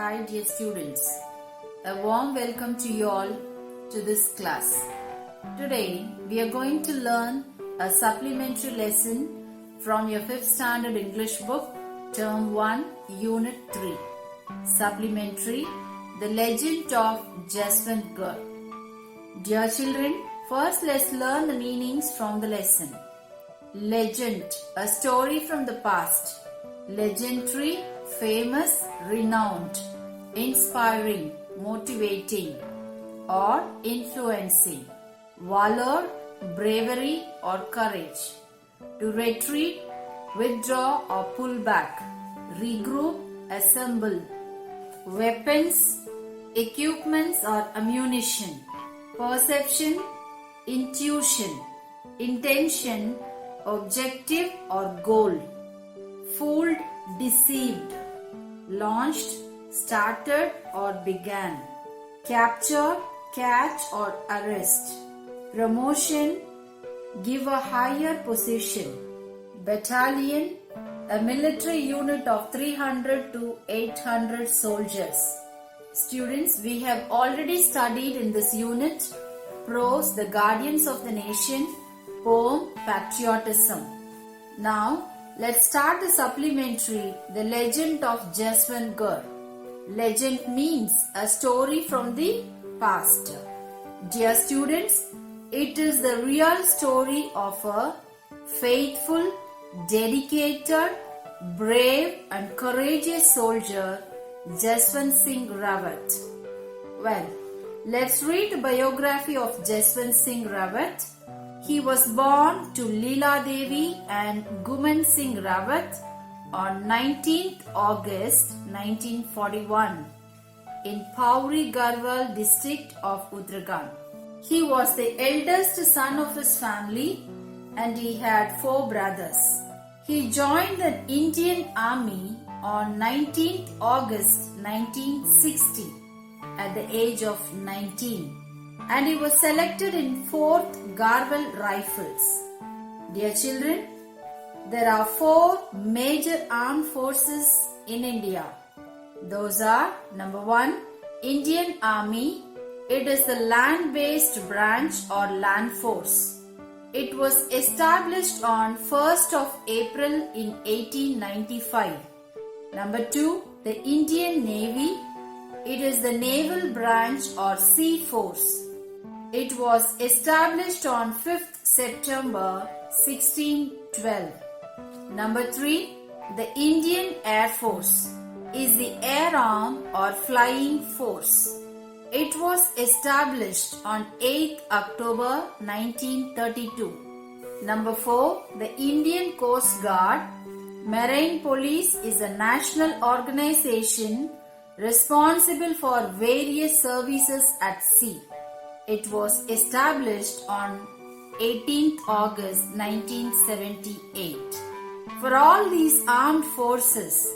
Hi dear students, a warm welcome to you all to this class. Today we are going to learn a supplementary lesson from your 5th standard English book, Term 1, Unit 3. Supplementary, The Legend of Jaswantgarh. Dear children, first let's learn the meanings from the lesson. Legend, a story from the past. Legendary, famous, renowned, inspiring, motivating, or influencing. Valor, bravery or courage. To retreat, withdraw or pull back. Regroup, assemble. Weapons, equipments or ammunition. Perception, intuition, intention, objective or goal. Fooled, deceived. Launched, started or began. Capture, catch or arrest. Promotion, give a higher position. Battalion, a military unit of 300 to 800 soldiers. Students, we have already studied in this unit prose, the guardians of the nation, poem, patriotism. Now, let's start the supplementary, the legend of Jaswantgarh. Legend means a story from the past. Dear students, it is the real story of a faithful, dedicated, brave and courageous soldier, Jaswant Singh Rawat. Well, let's read the biography of Jaswant Singh Rawat. He was born to Leela Devi and Guman Singh Rawat on 19th August 1941 in Pauri Garhwal district of Uttarakhand. He was the eldest son of his family and he had 4 brothers. He joined the Indian Army on 19th August 1960 at the age of 19 and he was selected in 4th Garhwal Rifles. Dear children, there are 4 major armed forces in India. Those are number 1, Indian Army. It is the land-based branch or land force. It was established on 1st of April in 1895. Number 2, the Indian Navy. It is the naval branch or sea force. It was established on 5th September 1612. Number 3, the Indian Air Force is the air arm or flying force. It was established on 8th October 1932. Number 4, the Indian Coast Guard. Marine Police is a national organization responsible for various services at sea. It was established on 18th August 1978. For all these armed forces,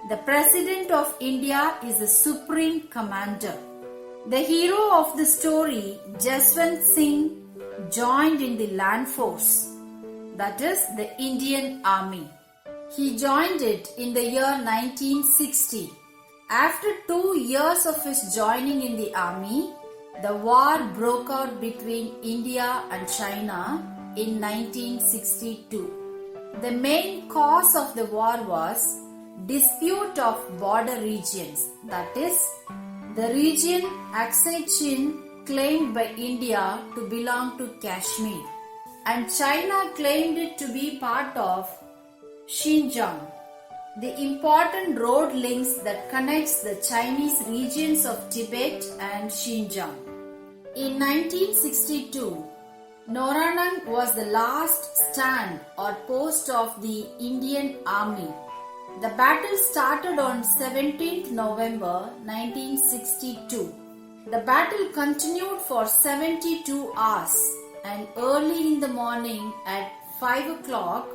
the President of India is the Supreme Commander. The hero of the story, Jaswant Singh, joined in the land force, that is the Indian Army. He joined it in the year 1960. After 2 years of his joining in the army, the war broke out between India and China in 1962. The main cause of the war was dispute of border regions, that is, the region Aksai Chin claimed by India to belong to Kashmir and China claimed it to be part of Xinjiang, the important road links that connects the Chinese regions of Tibet and Xinjiang. In 1962, Noranang was the last stand or post of the Indian Army. The battle started on 17th November 1962. The battle continued for 72 hours and early in the morning at 5 o'clock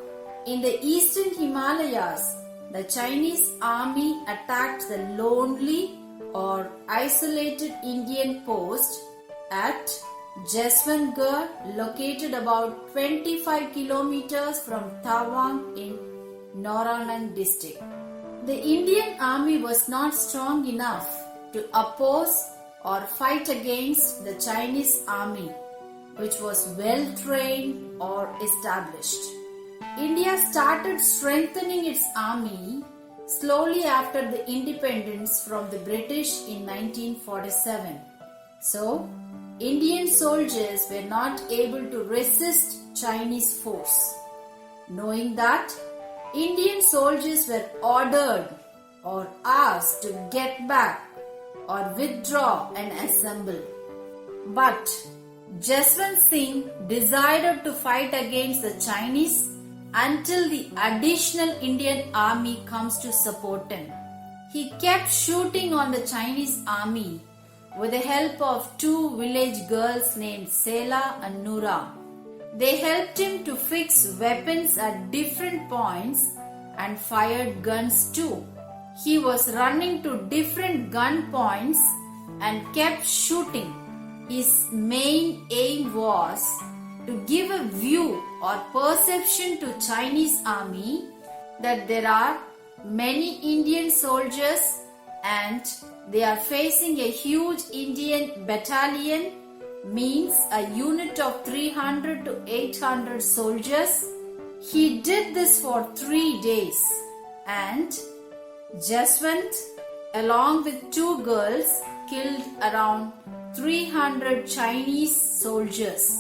in the eastern Himalayas, the Chinese army attacked the lonely or isolated Indian post at Jaswantgarh, located about 25 kilometers from Tawang in Noranang district. The Indian army was not strong enough to oppose or fight against the Chinese army, which was well trained or established. India started strengthening its army slowly after the independence from the British in 1947. So, Indian soldiers were not able to resist Chinese force. Knowing that, Indian soldiers were ordered or asked to get back or withdraw and assemble. But Jaswant Singh decided to fight against the Chinese until the additional Indian army comes to support him. He kept shooting on the Chinese army with the help of two village girls named Sela and Noora. They helped him to fix weapons at different points and fired guns too. He was running to different gun points and kept shooting. His main aim was to give a view or perception to Chinese army that there are many Indian soldiers and they are facing a huge Indian battalion, means a unit of 300 to 800 soldiers. He did this for 3 days and Jaswant, along with two girls, killed around 300 Chinese soldiers.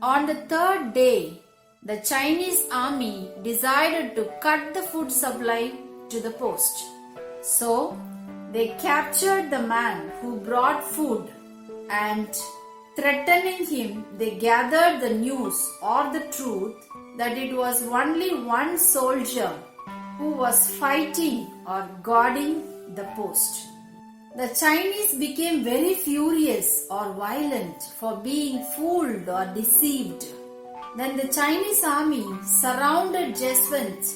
On the third day, the Chinese army decided to cut the food supply to the post. So, they captured the man who brought food and, threatening him, they gathered the news or the truth that it was only one soldier who was fighting or guarding the post. The Chinese became very furious or violent for being fooled or deceived. Then the Chinese army surrounded Jaswant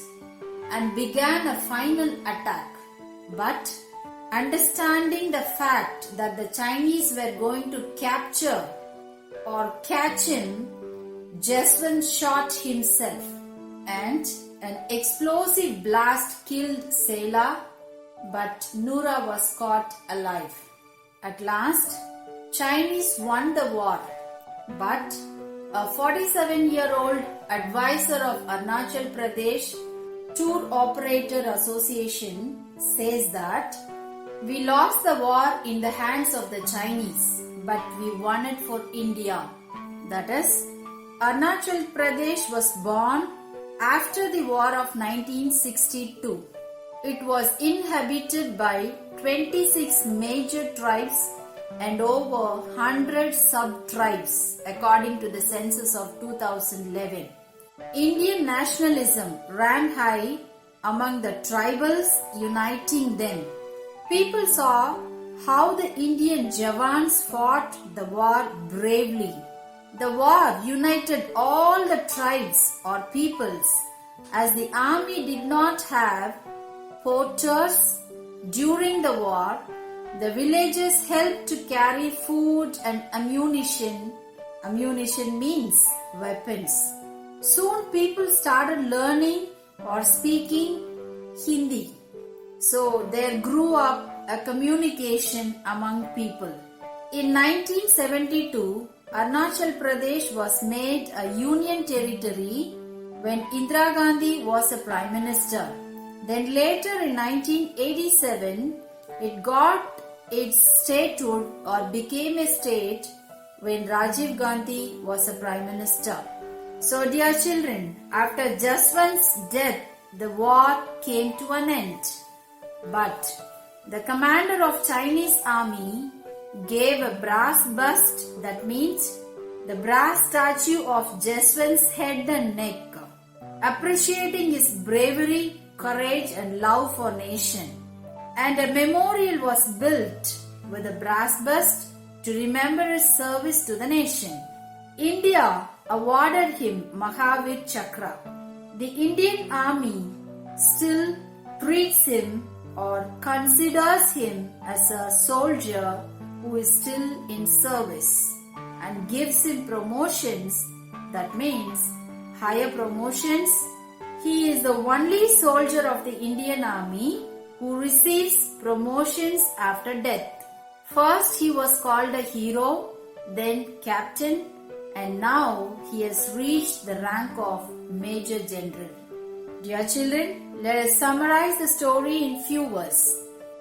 and began a final attack. But understanding the fact that the Chinese were going to capture or catch him, Jaswant shot himself and an explosive blast killed Sela, but Noora was caught alive. At last, Chinese won the war, but a 47-year-old advisor of Arunachal Pradesh Tour Operator Association says that we lost the war in the hands of the Chinese, but we won it for India. That is, Arunachal Pradesh was born after the War of 1962. It was inhabited by 26 major tribes and over 100 sub-tribes according to the census of 2011. Indian nationalism ran high among the tribals, uniting them. People saw how the Indian Jawans fought the war bravely. The war united all the tribes or peoples, as the army did not have porters during the war. The villagers helped to carry food and ammunition. Ammunition means weapons. Soon people started learning or speaking Hindi. So there grew up a communication among people. In 1972, Arunachal Pradesh was made a union territory when Indira Gandhi was a prime minister. Then later in 1987, it got its statehood or became a state when Rajiv Gandhi was a prime minister. So dear children, after Jaswant's death, the war came to an end. But the commander of Chinese army gave a brass bust, that means the brass statue of Jaswant's head and neck, appreciating his bravery, courage and love for nation. And a memorial was built with a brass bust to remember his service to the nation. India awarded him Mahavir Chakra. The Indian army still treats him or considers him as a soldier who is still in service and gives him promotions, that means higher promotions. He is the only soldier of the Indian army who receives promotions after death. First he was called a hero, then captain, and now he has reached the rank of Major General. Dear children, let us summarize the story in few words.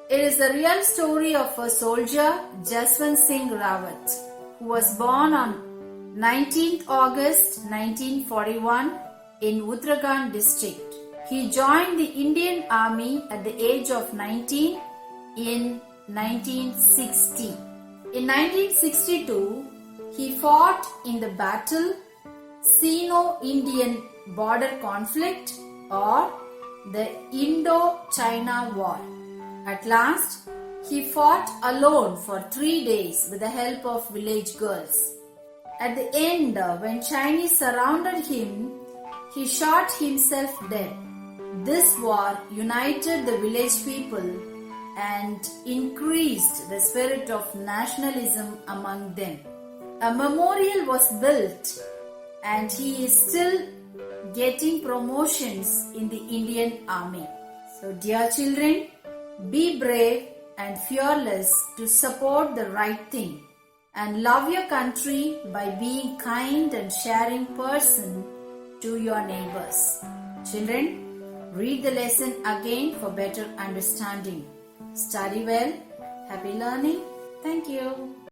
It is the real story of a soldier, Jaswant Singh Rawat, who was born on 19th August 1941 in Uttarakhand district. He joined the Indian Army at the age of 19 in 1960. In 1962, he fought in the battle Sino-Indian border conflict or the Indo-China War. At last, he fought alone for 3 days with the help of village girls. At the end, when Chinese surrounded him, he shot himself dead. This war united the village people and increased the spirit of nationalism among them. A memorial was built and he is still getting promotions in the Indian Army. So dear children, be brave and fearless to support the right thing and love your country by being kind and sharing person to your neighbors. Children, read the lesson again for better understanding. Study well. Happy learning. Thank you.